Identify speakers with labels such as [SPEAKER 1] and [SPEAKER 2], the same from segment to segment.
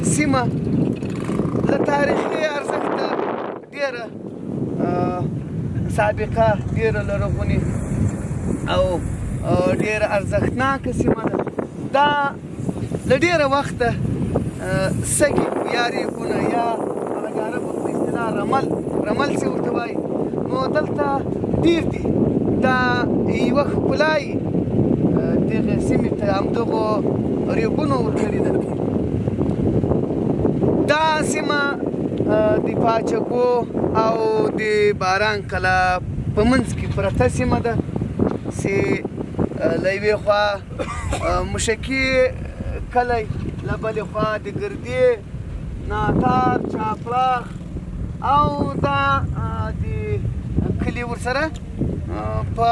[SPEAKER 1] سیمه له تاریخي ارزښته ډېره سابقه ډېره لرغونې او ډېره ارزښتناکه سیمه ده. دا له ډېره وخته سږي یا ریګونه یا هغه د عربو په اصطلاح رمل چې ورته وایي، نو دلته ډېر دي. دا یوه ښکلا یې دغې سیمې ته همدغو ریګونو ورکړې ده. دا سیمه د پاچګو او د باران کلا په منځ کې پرته سیمه ده چې له یوې خوا مشکي کلی، له بلې خوا د ګردې، ناتار، چاپراخ او دا د کلي ورسره په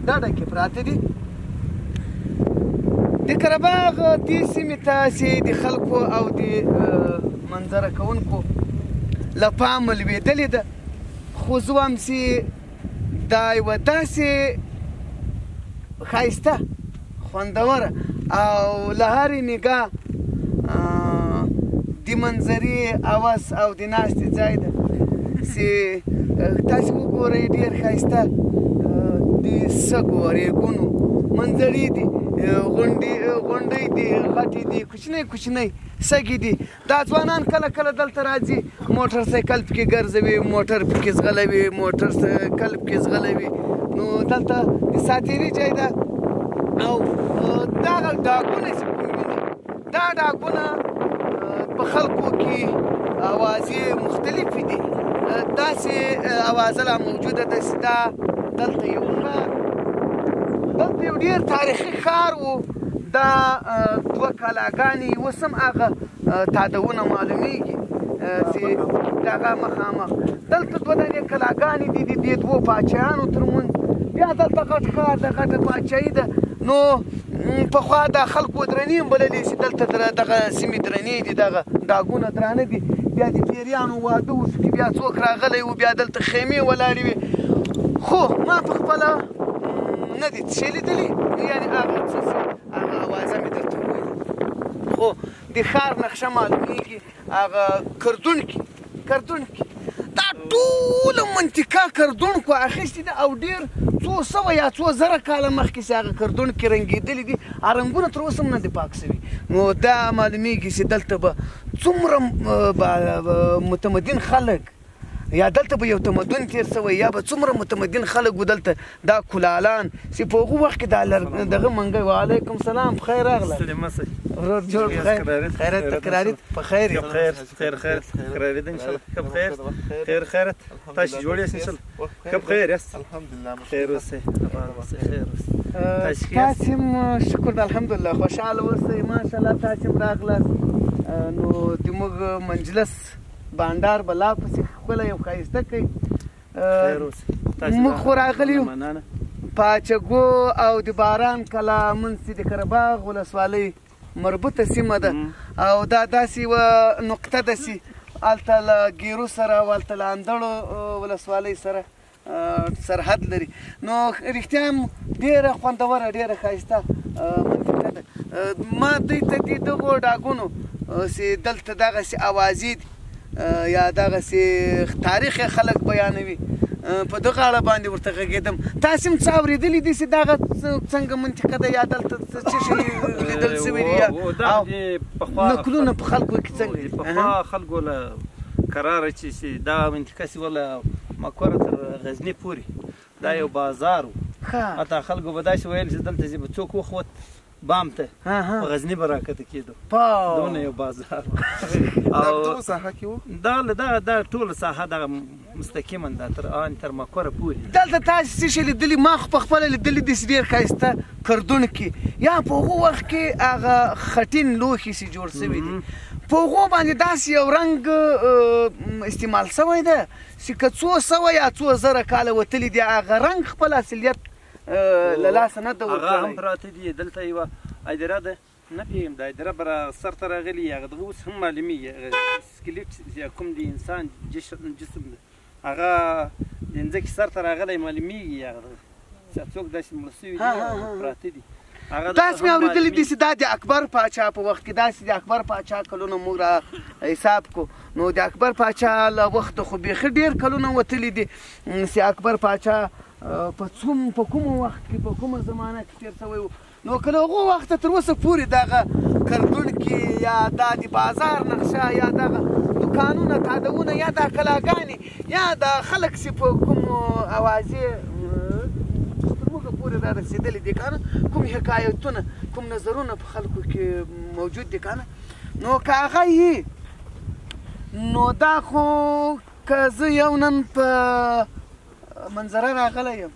[SPEAKER 1] ډډه کې پراته دي. د قره باغ دې سیمې ته چې د خلکو او د منظره کوونکو له پامه لوېدلې ده، خو زه وایم چې دا یوه داسې ښایسته، خوندوره او له هرې نګاه د منظرې هوس او د ناستې ځای ده چې تاسې وګورئ. ډېر ښایسته د سږو ریګونو منظرې دي، غونډۍ دي، غټې دي، کوچنۍ سږي دي. دا ځوانان کله کله دلته راځي، موټر سایکل پکې ګرځوي، موټر پکې ځغلوي، موټر سایکل پکې ځغلوي. نو دلته د ساتیري ځای ده. او دغه ډاګونه چې کوم ویني، دا ډاګونه په خلکو کې اوازې مختلفې دي. داسې اوازه لا موجوده ده چې دا دلته یو ډېر تاریخي ښار و. دا دوه کلاګانې اوس هم هغه تادونه معلومیږي چې دغه مخامخ دلته دوه دانې کلاګانې دي د دې دوو پاچایانو ترمنځ. بیا دلته غټ ښار ده، غټه پاچایي ده. نو پخوا دا خلکو درنې هم بللې چې دلته دغه سیمې درنې دي، دغه ډاګونه درانه دي. بیا د پیریانو واده وشو چې بیا څوک راغلی و، بیا دلته خیمې ولاړې وې. خو ما په خپله نه دي څه لیدلي، یعنې هغه څه هغه اوازه مې درته وویل. خو د ښار نقشه معلومیږي، هغه کردونکي دا ټوله منطقه کردونکو اخیستې ده او ډېر څو سوه یا څو زره کاله مخکې چې هغه کردونکي رنګېدلي دي. رنګونه تر اوسه هم نه دي پاک شوي. نو دا معلومیږي چې دلته به څومره متمدن خلک، یا دلته به یو تمدن تیر شوی، یا به څومره متمدن خلک و دلته. دا کلالان چې په هغو وخت کې دغه منګی. وعلیکم سلام، په خیر راغله. ورور جوړ په خیر، خیرت تکراري په خیر یې.
[SPEAKER 2] خیر تکراري ده انشاءالله. ښه په خیر، خیرت تاسو جوړ یاست انشاءالله. ښه په خیر یاست؟
[SPEAKER 3] الحمدلله.
[SPEAKER 2] خیر اوسئ، خیر اوسئ.
[SPEAKER 1] تاسې هم شکر د الحمدلله خوشحاله اوسئ. ماشاءالله تاسې هم راغلاست. نو د موږ مجلس بانډار به لا پسې ښکلی او ښایسته کوي. موږ خو راغلي یو پاچګو او د باران کلا منځ کې د قره باغ ولسوالۍ مربوطه سیمه ده. او دا داسې یوه نقطه ده چې هلته له ګیرو سره او هلته له اندړو ولسوالۍ سره سرحد لري. نو رښتیا هم ډېره خوندوره، ډېره ښایسته منطقه ده. ما دوی ته دغو ډاګونو چې دلته دغسې اوازې دي یا دغسې تاریخ یې خلک بیانوي، په دغه اړه باندې ورته غږېدم. تاسې هم څه اورېدلي دي چې دغه څنګه منطقه ده، یا دلته څه شی لیدل شوي دي، یا نقلونه په خلکو کې څنګه دي؟
[SPEAKER 2] پخوا خلکو له قراره چې دا منطقه چې وله مقوره تر غزني پورې دا یو بازار و. حتی خلکو به داسې ویل چې دلته چې به څوک وخوت بام ته په غزني به راکته کېدو. دونه یو بازار و.
[SPEAKER 3] دغه ساحه کې و؟
[SPEAKER 2] دا ټوله ساحه دغه مستقیما دا تر مقوره پورې.
[SPEAKER 1] دلته تاسې څه شی لیدلي؟ ما خو پخپله لیدلي دي چې ډېر ښایسته کردونکي، یا په هغو وخت کې هغه خټین لوښي چې جوړ شوي دي، په هغو باندې داسې یو رنګ استعمال شوی ده چې که څو سوه یا څو زره کاله وتلي دي، هغه رنګ خپل اصلیت له لاسه نه ده ورکړی.
[SPEAKER 2] هغه هم پراته دي. دلته یوه هدیره ده، نه پوهېږم دا هدیره به سر ته راغلي، هغه دغه اوس هم معلومېږي. هغه سکلیټ یا کوم د انسان جسم ده، هغه د ځمکې سر ته راغلی معلومېږي. هغه څوک داسې مړه شوي دي پراته دي.
[SPEAKER 1] داسې مې اورېدلي دي چې دا د اکبر پاچا په وخت کې داسې د اکبر پاچا کلونه موږ را حساب کو نو د اکبر پاچا له وخته خو بیخي ډېر کلونه وتلي دي چې اکبر پاچا په کوم وخت کې په کومه زمانه کې تېر شوی و نو که له هغو وخته تر اوسه پورې دغه کردونکي یا دا د بازار نقشه یا دغه دوکانونه تادونه یا دا کلاګانې یا دا خلک چې په کوم اوازې تر موږه پورې را رسېدلي دي که نه کوم حکایتونه کوم نظرونه په خلکو کې موجود دي که نه نو که هغه یي نو دا خو که زه یو نن په منظره راغلی یم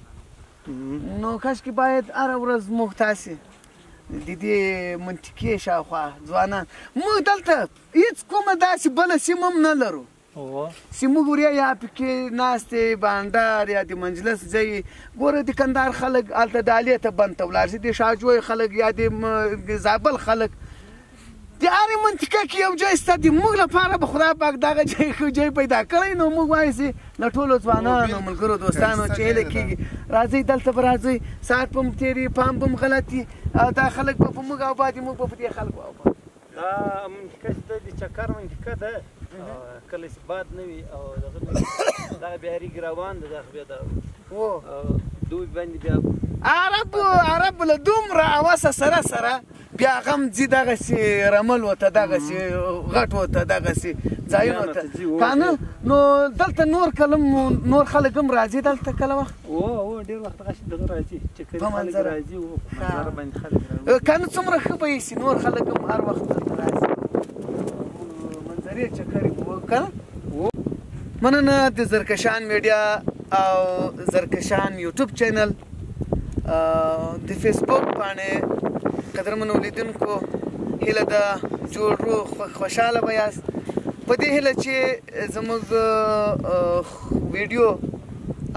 [SPEAKER 1] نو کاشکې باید هره ورځ موږ تاسې د دې منطقې شاوخوا ځوانان موږ دلته هېڅ کومه داسې بله سیمه هم نه لرو چې موږ وریا یا پکې ناستې بانډار یا د مجلس ځای ګوره د کندهار خلک هلته ډالۍ ته بند ته ولاړ شي د شاجوی خلک یا د زابل خلک د هرې منطقه کې یو ځای شته د موږ لپاره به خدای پاک دغه ځای پیدا کړی نو موږ وایو چې له ټولو ځوانانو ملګرو دوستانو چې هیله کېږي راځئ دلته به راځئ ساعت به م تېري پام به م غلط وي دا خلک به په موږ اباد وي موږ به په دې خلکو اباد
[SPEAKER 2] دا منطقه چې ده د چکر منطقه ده کله چې باد نه وي او دغه بیا ریګ روان ده دغه بیا د دوی باندې بیا
[SPEAKER 1] عرب له دومره اوسه سره بیا هغه هم ځي دغسې رمل ورته دغسې غټ ورته دغسې ځایونو ته که نه نو دلته نور خلک هم راځي دلته کله وخت
[SPEAKER 2] ډېر وخت هغسې دغه راځي چکري خلک راځي په منظره باندې خلک راځي
[SPEAKER 1] که نه څومره ښه به یې شي نور خلک هم هر وخت دلته راځي منظرې چکرې به که نه مننه د زرکشان میډیا او زرکشان یوټیوب چینل د فیسبوک باندې قدرمنو لیدونکو هیله ده جوړ روغ خوشحاله به یاست په دې هیله چې زموږ ویډیو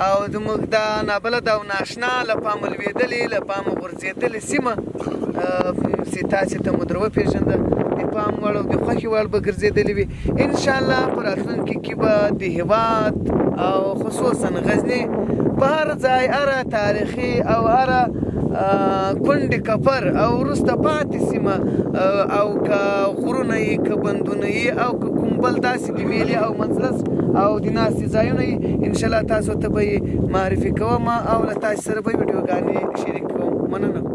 [SPEAKER 1] او زموږ دا نابلده او ناشنا له پامه لوېدلې له پامه غورځېدلې سیمه چې تاسې ته مو در وپېژنده د پام وړ او د خوښې وړ به ګرځېدلې وي انشاءالله په راتلونکي کې به د هېواد او خصوصا غزني په هر ځای هره تاریخي او هره کونډې کپر او وروسته پاتې سیمه او که غرونه یي که بندونه یي او که کوم بل داسې د ویلې او مجلس او د ناستې ځایونه یي انشاءالله تاسو ته به یې معرفي کوم او له تاسې سره به ویډیوګانې شریک کوم مننه